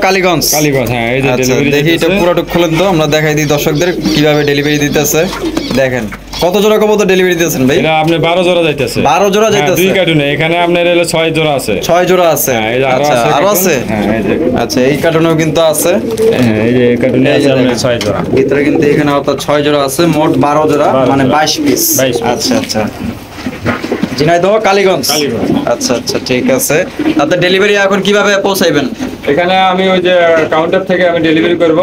কালীগঞ্জ হ্যাঁ এই যে ডেলিভারি দেখি এটা পুরোটা খুলেন তো আমরা দেখাই দিই দর্শকদের কিভাবে ডেলিভারি দিতেছে। দেখেন কত জোড়া কবুতর ডেলিভারি দিতেছেন ভাই? এটা আপনি 12 জোড়া যাইতেছে। 12 জোড়া যাইতেছে দুই কার্টুনে। এখানে আপনার হলো 6 জোড়া আছে। 6 জোড়া আছে। আচ্ছা আরো আছে? হ্যাঁ এই যে আচ্ছা এই কার্টুনেও কিন্তু আছে। হ্যাঁ এই যে কার্টুনে আছে আপনার 6 জোড়া। ভিতরে কিন্তু এখানে অর্থাৎ 6 জোড়া আছে, মোট 12 জোড়া মানে 22 পিস। আচ্ছা আচ্ছা ঝিনাইদহ কালীগঞ্জ। আচ্ছা আচ্ছা ঠিক আছে। তাতে ডেলিভারি এখন কিভাবে পৌঁছাইবেন? এখানে আমি ওই যে কাউন্টার থেকে আমি ডেলিভারি করব,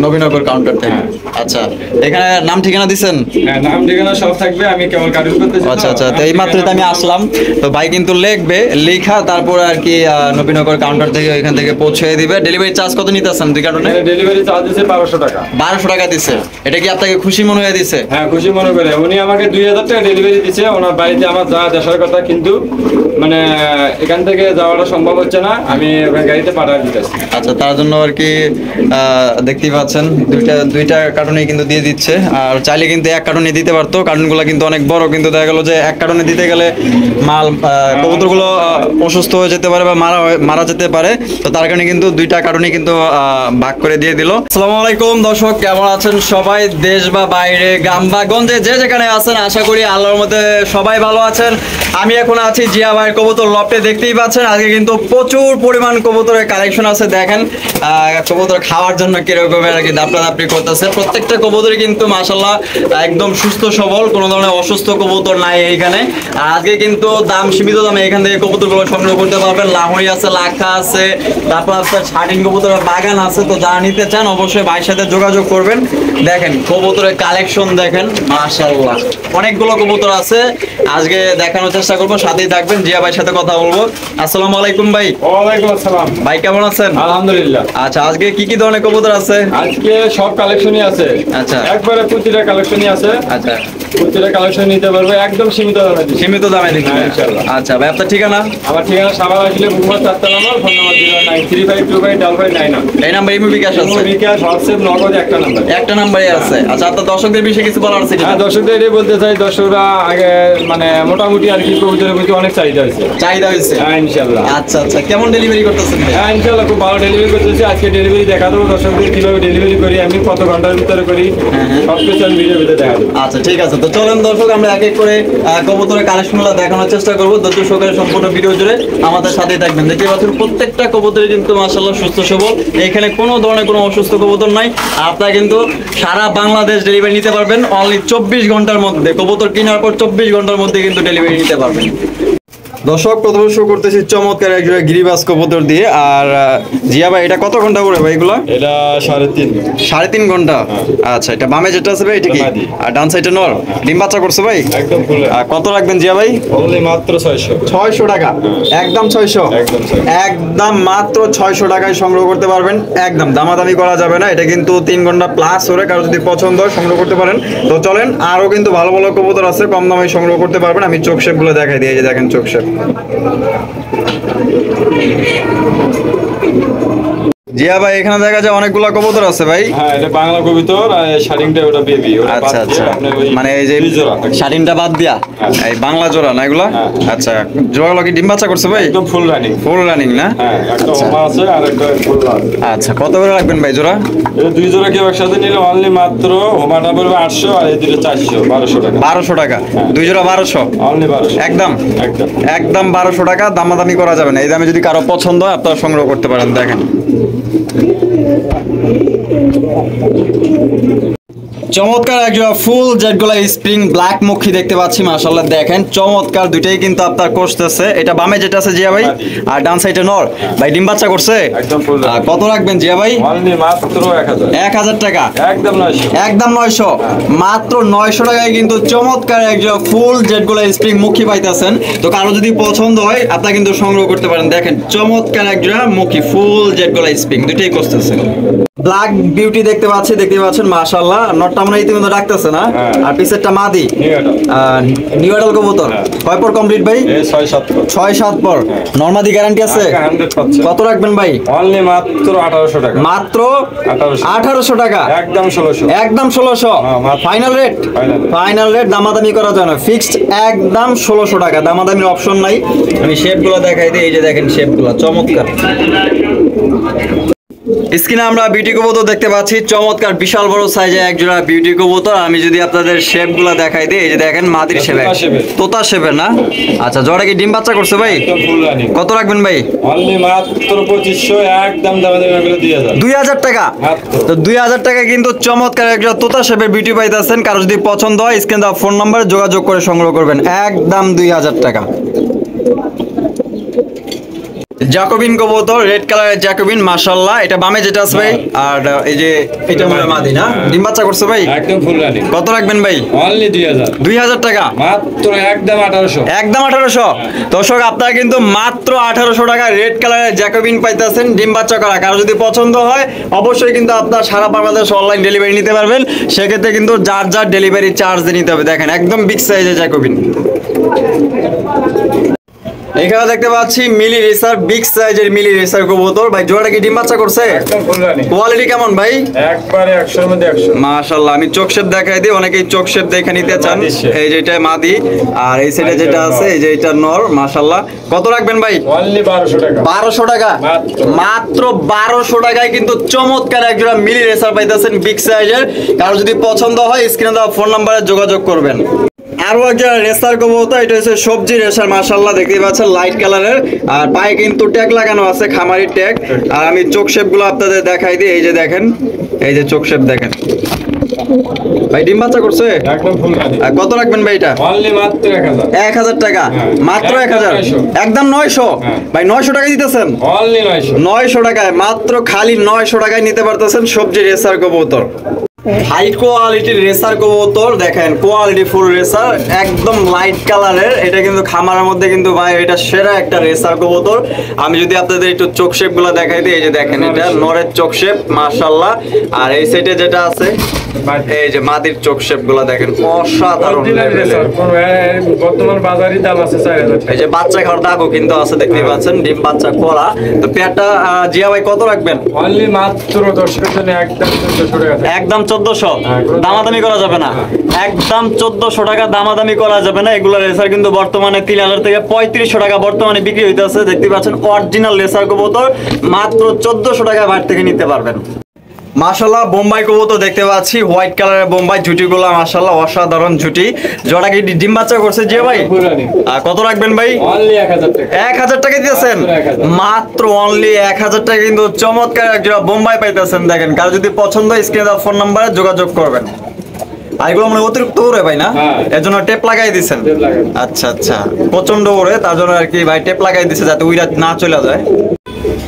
নবীনগর কাউন্টার থেকে। আচ্ছা এখানে নাম ঠিকানা দিবেন? হ্যাঁ নাম ঠিকানা সব থাকবে, আমি কেবল কার্টুন করতেছি। আচ্ছা আচ্ছা তো এই মাত্র আমি আসলাম, তো ভাই কিন্তু লিখবে, লেখা তারপর আর কি নবীনগর কাউন্টার থেকে ওইখান থেকে পৌঁছে দিবে। ডেলিভারি চার্জ কত নিতেছেন দুই কার্টুনে? ডেলিভারি চার্জ দিছে 1200 টাকা। 1200 টাকা দিছে। এটা কি আপনাকে খুশি মনে হয়ে দিছে? হ্যাঁ খুশি মনে করে। উনি আমাকে 2000 টাকা ডেলিভারি দিছে। ওনার বাড়িতে আমার যাওয়া দেশার কথা, কিন্তু মানে এখান থেকে যাওয়াটা সম্ভব হচ্ছে না, আমি গাড়িতে পাঠিয়ে দিতেছি। আচ্ছা তার জন্য আর কি দেখতেই পাচ্ছেন দুইটা কার্টুনে কিন্তু দিয়ে দিচ্ছে। আর চাইলে কিন্তু এক কার্টুনে দিতে পারতো, কার্টুনগুলো কিন্তু অনেক বড়, কিন্তু দেখা গেল যে এক কার্টুনে দিতে গেলে মাল কবুতরগুলো অসুস্থ হয়ে যেতে পারে বা মারা যেতে পারে, তো তার কারণে কিন্তু দুইটা কার্টুনে কিন্তু ভাগ করে দিয়ে দিল। আসসালামু আলাইকুম দর্শক, কেমন আছেন সবাই? দেশ বা বাইরে, গ্রাম বা গঞ্জে যে যেখানে আছেন, আশা করি আল্লাহর মধ্যে সবাই ভালো আছেন। আমি এখন আছি জিয়া ভাইয়ের কবুতর লফটে। দেখতেই পাচ্ছেন আজকে কিন্তু প্রচুর পরিমাণ কবুতরের কালেকশন আছে। দেখেন কবুতর খাওয়ার জন্য কিরকম আর কি দাপড়াদাপড়ি করতেছে। প্রত্যেকটা কবুতরই কিন্তু মাশাআল্লাহ একদম সুস্থ সবল, কোনো ধরনের অসুস্থ কবুতর নাই এইখানে। আর আজকে কিন্তু দাম সীমিত দামে এখান থেকে কবুতরগুলো সংগ্রহ করতে পারবেন। লাহোরি আছে, লাখা আছে, তারপর আপনার শাটিন কবুতরের বাগান আছে। তো যারা নিতে চান অবশ্যই ভাইয়ের সাথে যোগাযোগ করবেন। দেখেন কবুতরের কালেকশন দেখেন মাশাআল্লাহ, অনেকগুলো কবুতর আছে। আজকে দেখানোর চেষ্টা করবো, সাথেই থাকবেন। জিয়া ভাইয়ের সাথে কথা বলবো। আসসালামু আলাইকুম ভাই। ওয়ালাইকুম আসসালাম ভাই, কেমন আছেন? আলহামদুলিল্লাহ। আচ্ছা আজকে কি কি ধরনের কবুতর আছে? আজকে সব কালেকশনই আছে। আচ্ছা একবারে প্রতিটা কালেকশনই আছে। আচ্ছা প্রতিটা কালেকশন নিতে পারবে একদম সীমিত দামে। সীমিত দামে দিচ্ছি ইনশাআল্লাহ। আচ্ছা ভাই আপনার ঠিকানা? আমার ঠিকানা সাভার আসলে বুকমার 4 নম্বর, ফোন নাম্বার 093525599। এই নাম্বার ইমো বিকাশ আছে? বিকাশ, হোয়াটসঅ্যাপ, নগদ একটা নাম্বার। একটা নাম্বারই আছে। আচ্ছা আপনার দর্শকদের বিষয়ে কিছু বলার আছে? হ্যাঁ দর্শকদের এটাই বলতে চাই, দর্শকরা আগে মানে মোটামুটি আর কি কবুতরের প্রতি অনেক চাহিদা হয়েছে। হ্যাঁ ইনশাআল্লাহ। আচ্ছা আচ্ছা কেমন ডেলিভারি করতেছেন? হ্যাঁ ইনশাআল্লাহ খুব ভালো ডেলিভারি করতেছি। আজকে ডেলিভারি দেখা দেবো দর্শকদের, কিভাবে ডেলিভারি করি আমি, কত ঘন্টার ভিতরে করি, সবকিছু আমি ভিডিওর ভিতরে দেখা দেবো। আচ্ছা ঠিক আছে, তো চলেন দর্শক আমরা এক এক করে কবুতরের কালেকশনগুলো দেখানোর চেষ্টা করবো। ধৈর্য সহকারে সম্পূর্ণ ভিডিও জুড়ে আমাদের সাথেই থাকবেন। দেখতে পাচ্ছেন প্রত্যেকটা কবুতরই কিন্তু মাশাআল্লাহ সুস্থ সবল, এখানে কোনো ধরনের কোনো অসুস্থ কবুতর নাই। আপনারা কিন্তু সারা বাংলাদেশ ডেলিভারি নিতে পারবেন অনলি 24 ঘন্টার মধ্যে। কবুতর কেনার পর 24 ঘন্টার মধ্যে কিন্তু ডেলিভারি নিতে পারবেন। দর্শক প্রথমে শুরু করতেছি চমৎকার এক জোড়া গিরিবাজ কবুতর দিয়ে। আর জিয়া ভাই এটা কত ঘন্টা করে ভাই এগুলো? এটা 3.5 ঘন্টা। আচ্ছা এটা বামে যেটা আছে ভাই এটা কি? আর ডান সাইডে নর ডিম বাচ্চা করছে ভাই? একদম ফুল। কত রাখবেন জিয়া ভাই? অনলি মাত্র 600 টাকা। একদম 600? একদম মাত্র 600 টাকায় সংগ্রহ করতে পারবেন। একদম দামাদামি করা যাবে না। এটা কিন্তু 3 ঘন্টা প্লাস ওরে, কারো যদি পছন্দ হয় সংগ্রহ করতে পারেন। তো চলেন আরো কিন্তু ভালো ভালো কবুতর আছে, কম দামে সংগ্রহ করতে পারবেন। আমি চোখ শেপ গুলো দেখাই দিই। এই যে দেখেন চোখ শেপ। জিয়া ভাই এখানে দেখা যায় অনেকগুলো কবুতর আছে ভাই। হ্যাঁ এটা বাংলা কবুতর, আর শাটিংটা ওটা বেবি। আচ্ছা আচ্ছা মানে এই যে শাটিংটা বাদ দিয়া এই বাংলা জোড়া না এগুলা? আচ্ছা জোড়াগুলো কি ডিম বাচ্চা করছে ভাই? একদম ফুল রানিং। ফুল রানিং না? হ্যাঁ একটা ওমা আছে আর একটা ফুল রানিং। আচ্ছা কত করে রাখবেন ভাই জোড়া? এই দুই জোড়া কেউ একসাথে নিলে অনলি মাত্র ওমাটা পড়বে 800 আর এই দুটো 400, 1200 টাকা। 1200 টাকা দুই জোড়া? 1200 অনলি 1200 একদম একদম একদম 1200 টাকা। দামাদামি করা যাবে না। এই দামে যদি কারো পছন্দ হয় আপনারা সংগ্রহ করতে পারেন। দেখেন চমৎকার একজোড়া ফুল জেডগোলা স্প্রিং ব্ল্যাক মুখী দেখতে পাচ্ছি মাশাআল্লাহ। দেখেন চমৎকার, দুইটাই কিন্তু আপনার কোষতেছে। এটা বামে যেটা আছে জিয়া ভাই, আর ডান সাইডে নর ভাই ডিম বাচ্চা করছে একদম ফুল। কত রাখবেন জিয়া ভাই? অনলি মাত্র 1000 টাকা। একদম 900 একদম 900 মাত্র 900 টাকায় কিন্তু চমৎকার একজোড়া ফুল জেডগোলা স্প্রিং মুখী পাইতেছেন। তো কারো যদি পছন্দ হয় আপনারা কিন্তু সংগ্রহ করতে পারেন। দেখেন চমৎকার একজোড়া মুখী ফুল জেডগোলা স্প্রিং, দুইটাই কোষতেছে। ব্ল্যাক বিউটি দেখতে পাচ্ছেন মাশাআল্লাহ। নটটা নটটা আমরা ইতিমধ্যে ডাকতেছে না, হ্যাঁ। আর পিছেরটা মাদি নিউ এটা নিউ এডাল কবুতর। হ্যাঁ। কয় পর কমপ্লিট ভাই? এই 6-7 6-7 পর। নরমাদি গ্যারান্টি আছে? 100%। কত রাখবেন ভাই? অনলি মাত্র 1800 টাকা। মাত্র 1800 1800 টাকা, একদম 1600। একদম 1600 হ্যাঁ, মাত্র। Final rate. Final rate। Final rate, দামাদামি করা যায় না, ফিক্সড একদম 1600 টাকা, দামাদামির অপশন নাই। আমি শেপগুলো দেখাই দিই, এই যে দেখেন শেপগুলো চমৎকার। স্ক্রিনে আমরা বিউটি কবুতর দেখতে পাচ্ছি, চমৎকার বিশাল বড় সাইজে এক জোড়া বিউটি কবুতর। আমি যদি আপনাদের শেপগুলো দেখাই দিই, এই যে দেখেন মাদির শেপ, তোতা শেপের। তোতা শেপের না? আচ্ছা, জোড়া কি ডিম বাচ্চা করছে ভাই? একদম ফুল রানিং। কত রাখবেন ভাই? অনলি মাত্র 2500, একদম দামে করে 2000। 2000 টাকা। মাত্র। তো 2000 টাকা কিন্তু চমৎকার একটা তোতা শেপের বিউটি পাইতেছেন। কারো যদি পছন্দ হয় স্ক্রিনে দেওয়া ফোন নম্বরে যোগাযোগ করে সংগ্রহ করবেন, একদম 2000 টাকা। জ্যাকোবিন কবুতর, রেড কালারের জ্যাকোবিন, মাশাআল্লাহ। এটা বামে যেটা আছে ভাই, আর এই যে এটা মনে হয় মাদি না? ডিম বাচ্চা করছে ভাই? একদম ফুল রানিং। কত রাখবেন ভাই? অনলি 2000। 2000 টাকা, মাত্র একদম 1800। একদম 1800। দর্শক, আপনারা কিন্তু মাত্র 1800 টাকা রেড কালারের জ্যাকোবিন পাইতেছেন, ডিম বাচ্চা করা। কারো যদি পছন্দ হয় অবশ্যই কিন্তু আপনার সারা বাংলাদেশ অনলাইন ডেলিভারি নিতে পারবেন। সেক্ষেত্রে কিন্তু যার যার ডেলিভারি চার্জ নিতে হবে। দেখেন একদম বিগ সাইজের জ্যাকোবিন। এখানে দেখতে পাচ্ছি মিলি রেসার, বিগ সাইজের মিলি রেসার কবুতর। ভাই জোড়াটা কি ডিম বাচ্চা করছে? একদম ফুল রানিং। কোয়ালিটি কেমন ভাই? একবারে 100 এর মধ্যে 100। মাশাআল্লাহ। আমি চোখ শেপ দেখাই দিই, অনেকেই চোখ শেপ দেখে নিতে চান। মাদি shape। এই যে এটা মাদি, আর এই সাইডে যেটা আছে এই যে এটা নর। মাশাআল্লাহ। কত রাখবেন ভাই? অনলি 1200 টাকা। 1200 টাকা, মাত্র। মাত্র 1200 টাকায় কিন্তু চমৎকার একজোড়া মিলি রেসার পাইতেছেন, বিগ সাইজের। কারো যদি পছন্দ হয় স্ক্রিনে দেওয়া ফোন নম্বরে যোগাযোগ করবেন। আরো একটা রেসার কবুতর, এটা হচ্ছে সবজি রেসার। মাশাআল্লাহ, দেখতে পাচ্ছেন লাইট কালারের, আর পায়ে কিন্তু ট্যাগ লাগানো আছে, খামারি ট্যাগ। আর আমি চোখ শেপ গুলো আপনাদের দেখাই দিই, এই যে দেখেন, এই যে চোখ শেপ দেখেন। ভাই ডিম বাচ্চা করছে? একদম ফুল রানিং। আর কত রাখবেন ভাই এটা? অনলি মাত্র 1000। 1000 টাকা, হ্যাঁ। মাত্র একদম 1000, 900 একদম 900। হ্যাঁ। ভাই 900 টাকা দিতেছেন? অনলি 900। 900 টাকায়, মাত্র খালি 900 টাকায় নিতে পারতেছেন সবজি রেসার কবুতর। হাই কোয়ালিটির রেসার কবুতর, দেখেন কোয়ালিটি ফুল রেসার, একদম লাইট কালারের। এটা কিন্তু খামারের মধ্যে কিন্তু ভাই এটা সেরা একটা রেসার কবুতর। আমি যদি আপনাদের একটু চোখ শেপ গুলা দেখাই দিই, এই যে দেখেন এটা নরের চোখ শেপ, মাশাআল্লাহ। আর এই সাইডে যেটা আছে এই যে মাদির চোখ শেপ গুলা দেখেন, অসাধারণ লেভেলের। বর্তমান বাজারে দাম আছে 4000 টাকা। এই যে বাচ্চা খাওয়ার দাগও কিন্তু আছে, দেখতে পাচ্ছেন, ডিম বাচ্চা করা। তো পেয়ারটা জিয়া ভাই কত রাখবেন? অনলি মাত্র 10 জন্য একদম 1400 টাকা। একদম 1400, হ্যাঁ, দামাদামি করা যাবে না। একদম 1400 টাকা, দামাদামি করা যাবে না। এগুলো রেসার কিন্তু বর্তমানে 3000 থেকে 3500 টাকা বর্তমানে বিক্রি হইতেছে। দেখতে পাচ্ছেন অরিজিনাল রেসার কবুতর, মাত্র 1400 টাকা বাট থেকে নিতে পারবেন। মাশাআল্লাহ, বোম্বাই কবুতর দেখতে পাচ্ছি, হোয়াইট কালারের বোম্বাই। ঝুটিগুলো মাশাআল্লাহ অসাধারণ ঝুটি। জোড়া কি ডিম বাচ্চা করছে যে ভাই? Full running. আর কত রাখবেন ভাই? অনলি 1000 টাকা। 1000 টাকা দিয়েছেন? মাত্র 1000। মাত্র অনলি 1000 টাকা কিন্তু চমৎকার একজোড়া বোম্বাই পাইতেছেন। দেখেন, কার যদি পছন্দ হয় স্ক্রিনে দেওয়া ফোন নম্বরে যোগাযোগ করবেন। আর এগুলো মানে অতিরিক্ত ওরে ভাই না? হ্যাঁ। এর জন্য টেপ লাগাই দিছেন? টেপ লাগাই। আচ্ছা আচ্ছা, প্রচন্ড ওরে, তার জন্য আর কি ভাই টেপ লাগাই দিছে যাতে উইরা না চলে যায়।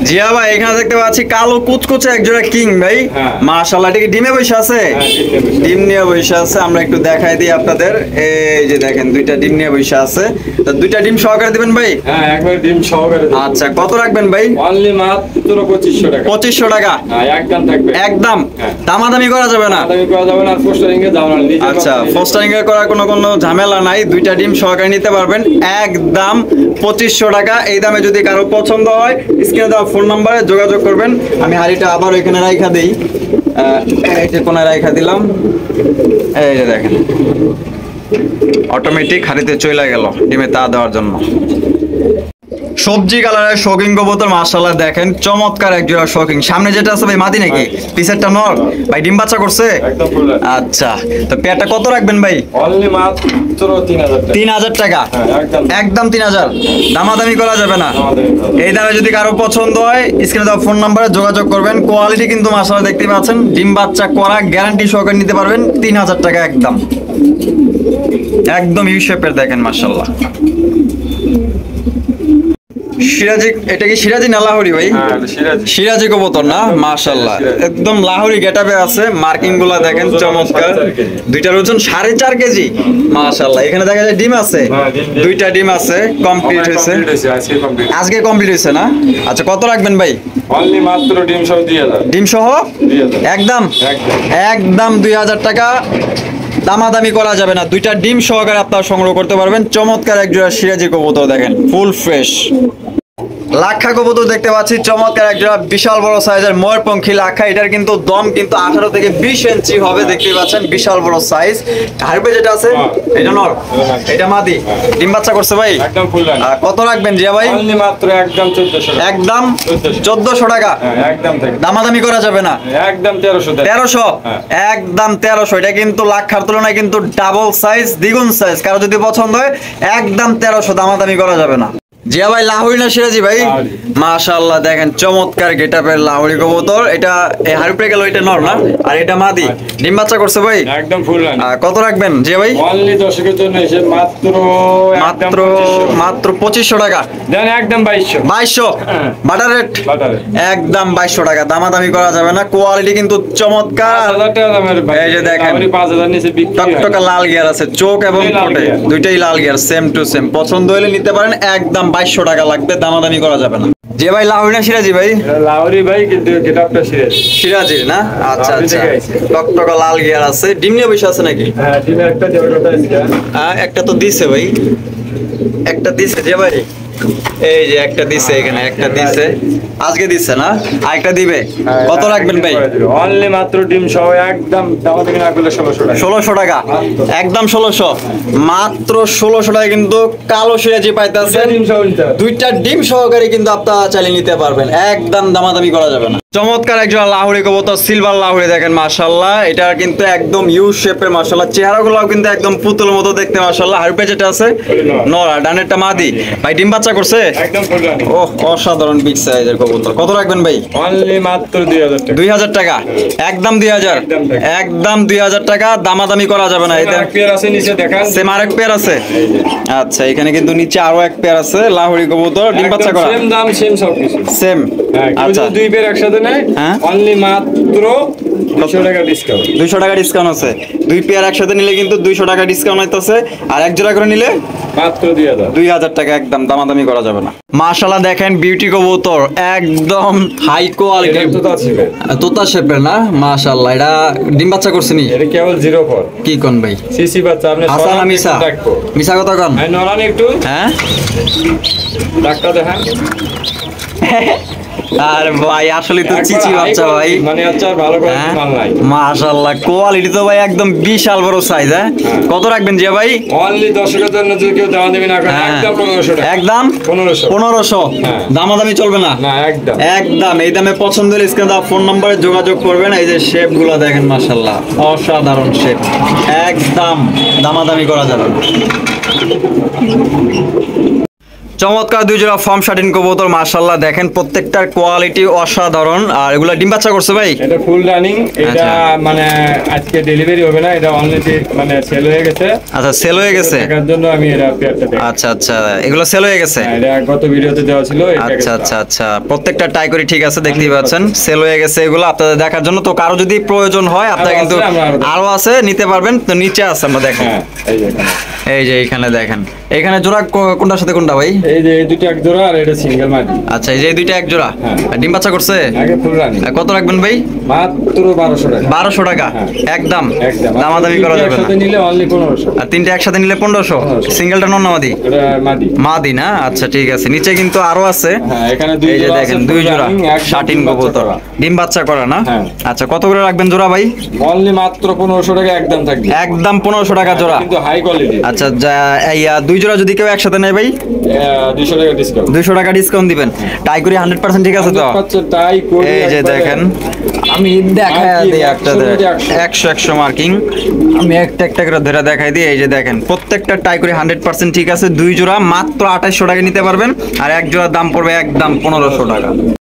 জিয়া ভাই এখানে দেখতে পাচ্ছি কালো কুচকুচে একজোড়া কিং ভাই। হ্যাঁ। মাশাআল্লাহ, এটা কি ডিমে বসে আছে? হ্যাঁ, ডিমে বসে আছে। ডিম নিয়ে বসে আছে। আমরা একটু দেখাই দিই আপনাদের, এই যে দেখেন দুইটা ডিম নিয়ে বসে আছে। তো দুইটা ডিম সহকারে দিবেন ভাই? হ্যাঁ, একবার ডিম সহকারে দেব। আচ্ছা, কত রাখবেন ভাই? অনলি মাত্র 2500 টাকা। 2500 টাকা, হ্যাঁ, একদম থাকবে। একদম হ্যাঁ। দামাদামি করা যাবে না। দামি করা যাবে না, আর পোস্টারিং এ যাবে না। নিজে আচ্ছা, পোস্টারিং এর করার কোনো ঝামেলা নাই, দুইটা ডিম সহকারে নিতে পারবেন, একদম 2500 টাকা। এই দামে যদি কারো পছন্দ হয় স্ক্রিনে দেওয়া ফোন নম্বরে যোগাযোগ করবেন। আমি হাড়িটা আবার এখানে রাইখা দেই, এই যে কোনায় রাইখা দিলাম, এই যে দেখেন অটোমেটিক হাড়িতে চলে গেল ডিমে তা দেওয়ার জন্য। সবজি কালারের শৌকিং কবুতর, মাশাআল্লাহ দেখেন চমৎকার এক জোড়া শৌকিং। সামনে যেটা আছে ভাই মাদি নাকি? পিছেরটা নর। ভাই ডিম বাচ্চা করছে? একদম ফুল রানিং। আচ্ছা, তো পেয়ারটা কত রাখবেন ভাই? অনলি মাত্র 3000 টাকা। 3000 টাকা, হ্যাঁ, একদম। একদম 3000, দামাদামি করা যাবে না। দামাদামি করা যাবে না। এই দামে যদি কারো পছন্দ হয় স্ক্রিনে দেওয়া ফোন নম্বরে যোগাযোগ করবেন। কোয়ালিটি কিন্তু মাশাআল্লাহ দেখতে পাচ্ছেন, ডিম বাচ্চা করা, গ্যারান্টি সহকারে নিতে পারবেন। 3000 টাকা একদম, একদম ইউ শেপের দেখেন মাশাআল্লাহ। সিরাজি, এটা কি সিরাজি না লাহোরি ভাই? হ্যাঁ সিরাজি। সিরাজি কবুতর না, মাশাআল্লাহ একদম লাহোরি গেটআপে আছে। মার্কিং গুলা দেখেন চমৎকার। দুইটার ওজন 4.5 কেজি, মাশাআল্লাহ। এখানে দেখা যায় ডিম আছে, দুইটা ডিম আছে, কমপ্লিট হয়েছে, আজকে কমপ্লিট। আজকে কমপ্লিট হয়েছে না? আচ্ছা কত রাখবেন ভাই? অনলি মাত্র ডিম সহ 2000। ডিম সহ 2000 একদম, একদম 2000 টাকা, দামাদামি করা যাবে না। দুইটা ডিম সহকারে আপনারা সংগ্রহ করতে পারবেন। চমৎকার এক জোড়া সিরাজি কবুতর দেখেন, ফুল ফ্রেশ। লাক্ষা কবুতর দেখতে পাচ্ছি, চমৎকার এক জোড়া বিশাল বড় সাইজের ময়ূরপঙ্খী লাক্ষা। এটার কিন্তু দম কিন্তু 18 থেকে 20 ইঞ্চি হবে, দেখতেই পাচ্ছেন বিশাল বড় সাইজ। হারবে যেটা আছে এটা নর, এটা মাদি। ডিম বাচ্চা করছে ভাই? একদম ফুল রান। কত রাখবেন জিয়া ভাই? অনলি মাত্র একদম 1400 টাকা। একদম 1400 টাকা, হ্যাঁ একদম থেকে দামাদামি করা যাবে না। একদম 1300 টাকা। 1300, হ্যাঁ। একদম 1300। এটা কিন্তু লাক্ষার তুলনায় কিন্তু ডাবল সাইজ, দ্বিগুণ সাইজ। কারো যদি পছন্দ হয় একদম 1300, দামাদামি করা যাবে না। জিয়া ভাই লাহোরি না সিরাজি ভাই? লাহোরি। মাশাআল্লাহ দেখেন চমৎকার গেটআপের লাহোরি কবুতর। এটা হারুপে গেল, এটা নর না, আর এটা মাদি। ডিম বাচ্চা করছে ভাই? একদম ফুল রান। কত রাখবেন জিয়া ভাই? অনলি দর্শকের জন্য এসে মাত্র মাত্র মাত্র 2500 টাকা। দেন একদম 2200। 2200 হ্যাঁ। বাটার রেট, বাটারে একদম 2200 টাকা, দামাদামি করা যাবে না। কোয়ালিটি কিন্তু চমৎকার। 5000 টাকা দামের ভাই। এই যে দেখেন। লাহোরি 5000 নিচে বিক্রি হয় না। টকটকা লাল গিয়ার আছে, চোখ এবং দুটোই লাল ঠোঁটে গিয়ার। দুইটাই লাল গিয়ার, সেম টু সেম। পছন্দ হলে নিতে পারেন, একদম 2200 টাকা লাগবে, দামাদামি করা যাবে না। যে ভাই লাহোরি না সিরাজি ভাই? এটা লাহোরি ভাই, কিন্তু গেটআপটা সিরাজি। সিরাজির না? আচ্ছা লাহোরি আচ্ছা, থেকে আইছে। টকটকা লাল গিয়ার আছে। ডিম নিয়ে বসে আছে নাকি? হ্যাঁ ডিমের একটা দেওয়ার কথা আছে। একটা তো দিছে ভাই, একটা দিছে যে ভাই, এই যে একটা দিছে, এখানে একটা দিছে, আজকে দিছে না, আরেকটা দিবে। কত রাখবেন ভাই? অনলি মাত্র ডিম সহ একদম দামা থেকে না করলে 1600 টাকা। 1600 টাকা, একদম 1600, মাত্র 1600 টাকা কিন্তু কালো সিরাজি পাইতেছেন। ডিম সহ নিতে হবে। দুইটা ডিম সহকারে কিন্তু আপনারা চালিয়ে নিতে পারবেন, একদম দামাদামি করা যাবে না। চমৎকার একজন লাহোরি কবুতর, সিলভার লাহোরি দেখেন মাশাআল্লাহ। এটা কিন্তু একদম ইউ শেপের মাশাআল্লাহ, চেহারাগুলোও কিন্তু একদম পুতুলের মতো দেখতে মাশাআল্লাহ। হারপে যেটা আছে নরা, ডানেরটা মাদি। ভাই ডিম বাচ্চা করছে? একদম ফুল রান। ওহ অসাধারণ বিগ সাইজের কবুতর। কত রাখবেন ভাই? অনলি মাত্র 2000 টাকা। 2000 টাকা, একদম 2000, একদম টাকা। একদম 2000 টাকা, দামাদামি করা যাবে না। এটা এক পেয়ার আছে নিচে দেখান। সেম আরেক পেয়ার আছে। আচ্ছা এখানে কিন্তু নিচে আরো এক পেয়ার আছে লাহোরি কবুতর, ডিম বাচ্চা করা সেম দাম সেম সবকিছু। সেম। হ্যাঁ কেউ আচ্ছা যদি দুই পেয়ার একসাথে নেয় হ্যাঁ। অনলি মাত্র 200 টাকা ডিসকাউন্ট। 200 টাকা ডিসকাউন্ট আছে। দুই পেয়ার একসাথে নিলে কিন্তু 200 টাকা ডিসকাউন্ট হইতাছে, আর এক জোড়া করে নিলে মাত্র 2000। 2000 টাকা, একদম দামাদামি করা যাবে না। মাশাআল্লাহ দেখেন বিউটি কবুতর, একদম হাই কোয়ালিটি, এটা তো আছে ভাই। তোতা শেপের না, মাশাআল্লাহ। এটা ডিম বাচ্চা করছে নি? এটা কেবল 04 কি কোন ভাই? সিসি বাচ্চা। আপনি হাসান না মিসা? রাখবো। মিসা কথা কোন? হ্যাঁ নরান একটু হ্যাঁ ডাক্তার দেখান। আর ভাই আসলে তো চিচি বাচ্চা ভাই, মানে আচ্ছা ভালো করে হ্যাঁ? মাল নাই। মাশাআল্লাহ কোয়ালিটি তো ভাই একদম বিশাল বড় সাইজ। হ্যাঁ কত রাখবেন জিয়া ভাই? অনলি দর্শকের জন্য যদি কেউ দাম দেবে না করে হ্যাঁ। একদম 1500 টাকা। একদম 1500। 1500, হ্যাঁ। দামাদামি চলবে না। না একদম। একদম এই দামে পছন্দ হলে স্ক্রিনে দেওয়া ফোন নম্বরে যোগাযোগ করবেন। এই যে শেপ গুলো দেখেন মাশাআল্লাহ, অসাধারণ শেপ, একদম দামাদামি করা যাবে না। চমৎকার দুই জোড়া ফর্ম শার্টিন কবুতর মাশাআল্লাহ দেখেন, প্রত্যেকটার কোয়ালিটি অসাধারণ। আর এগুলা ডিম বাচ্চা করছে ভাই? এটা ফুল রানিং। এটা আচ্ছা। মানে আজকে ডেলিভারি হবে না, এটা অলরেডি মানে সেল হয়ে গেছে। আচ্ছা সেল হয়ে গেছে। দেখার জন্য আমি এটা পেয়ারটা দেখি। আচ্ছা আচ্ছা, এগুলো সেল হয়ে গেছে। হ্যাঁ, এটা গত ভিডিওতে দেওয়া ছিল। এটা আচ্ছা আচ্ছা আচ্ছা, প্রত্যেকটা টাই করে ঠিক আছে, দেখতেই পাচ্ছেন সেল হয়ে গেছে এগুলো আপনাদের দেখার জন্য। তো কারো যদি প্রয়োজন হয় আপনারা কিন্তু আরো আছে, নিতে পারবেন। তো নিচে আছে, আমরা দেখেন হ্যাঁ এই যে এখানে। এই যে এখানে দেখেন, এখানে জোড়া কোনটার সাথে কোনটা ভাই? এই যে এই দুটো এক জোড়া আর এটা সিঙ্গেল মাদি। আচ্ছা এই যে এই দুইটা এক জোড়া। হ্যাঁ। আর ডিম বাচ্চা করছে? আগে ফুল রানিং। কত রাখবেন ভাই? মাত্র 1200 টাকা। 1200 টাকা, হ্যাঁ। একদম একদম দামাদামি করা যাবে না। একসাথে নিলে অনলি 1500। আর তিনটে একসাথে নিলে 1500। 1500 সিঙ্গেলটা নন না মাদি? এটা মাদি। মাদি না, আচ্ছা ঠিক আছে। নিচে কিন্তু আরো আছে। হ্যাঁ এখানে দুই এই যে জোড়া দেখেন আছে, দুই full জোড়া running, একদম শার্টিন ডিম বাচ্চা কবুতর, করা। ডিম বাচ্চা করা না? হ্যাঁ। আচ্ছা কত করে রাখবেন জোড়া ভাই? অনলি মাত্র 1500 টাকা একদম থাকবে। একদম 1500 টাকা জোড়া। কিন্তু হাই কোয়ালিটি। আচ্ছা দুই জোড়া যদি কেউ একসাথে নেয় ভাই 200 টাকা ডিসকাউন্ট। 200 টাকা ডিসকাউন্ট দিবেন। টাই করে 100% ঠিক আছে তো? তাই করি। এই যে দেখেন, আমি দেখাই Marking, দিই একটা 100 100 মার্কিং, আমি একটা একটা করে ধরে দেখাই দিই। এই যে দেখেন প্রত্যেকটা টাই করে 100% ঠিক আছে। দুই জোড়া মাত্র 2800 টাকা নিতে পারবেন, আর এক জোড়ার দাম পড়বে একদম 1500 টাকা।